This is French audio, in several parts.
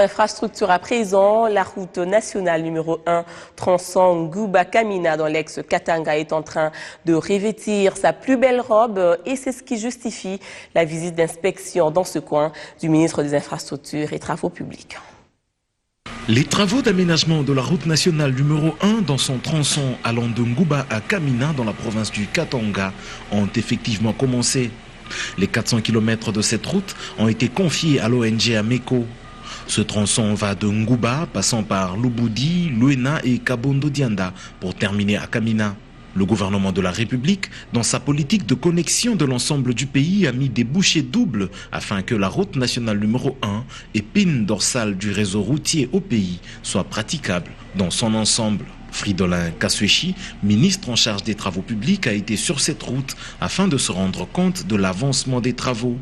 Infrastructure à présent, la route nationale numéro 1 tronçon Ngouba-Kamina dans l'ex-Katanga est en train de revêtir sa plus belle robe et c'est ce qui justifie la visite d'inspection dans ce coin du ministre des Infrastructures et Travaux publics. Les travaux d'aménagement de la route nationale numéro 1 dans son tronçon allant de Ngouba à Kamina dans la province du Katanga ont effectivement commencé. Les 400 km de cette route ont été confiés à l'ONG Ameco. Ce tronçon va de Ngouba, passant par Lubudi, Luena et Kabondo Dianda pour terminer à Kamina. Le gouvernement de la République, dans sa politique de connexion de l'ensemble du pays, a mis des bouchées doubles afin que la route nationale numéro 1, épine dorsale du réseau routier au pays, soit praticable dans son ensemble. Fridolin Kaswechi, ministre en charge des travaux publics, a été sur cette route afin de se rendre compte de l'avancement des travaux.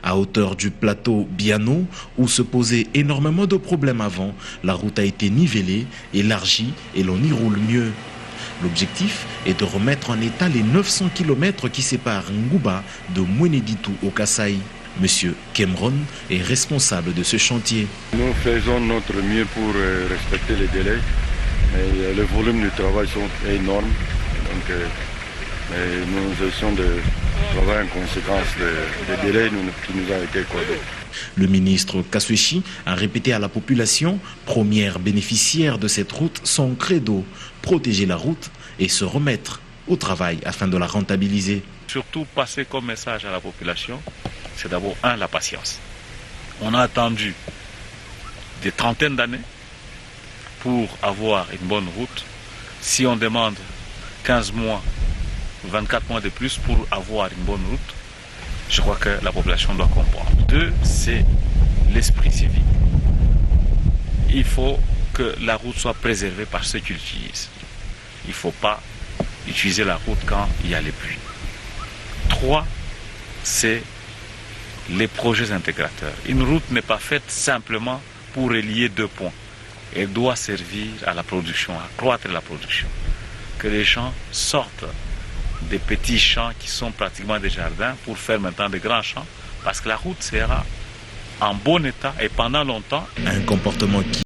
À hauteur du plateau Biano, où se posaient énormément de problèmes avant, la route a été nivellée, élargie et l'on y roule mieux. L'objectif est de remettre en état les 900 km qui séparent Ngouba de Mweneditu au Kasaï. Monsieur Cameron est responsable de ce chantier. Nous faisons notre mieux pour respecter les délais. Mais le volume du travail est énorme. Donc, nous essayons de travailler en conséquence des délais qui nous ont été accordés. Le ministre Kaswechi a répété à la population, première bénéficiaire de cette route, son credo, protéger la route et se remettre au travail afin de la rentabiliser. Surtout passer comme message à la population, c'est d'abord la patience. On a attendu des trentaines d'années pour avoir une bonne route. Si on demande 15 mois, 24 mois de plus pour avoir une bonne route, je crois que la population doit comprendre. Deux, c'est l'esprit civique. Il faut que la route soit préservée par ceux qui l'utilisent. Il ne faut pas utiliser la route quand il y a les pluies. Trois, c'est les projets intégrateurs. Une route n'est pas faite simplement pour relier deux points. Elle doit servir à la production, à accroître la production. Que les gens sortent des petits champs qui sont pratiquement des jardins pour faire maintenant de grands champs, parce que la route sera en bon état et pendant longtemps. Un comportement qui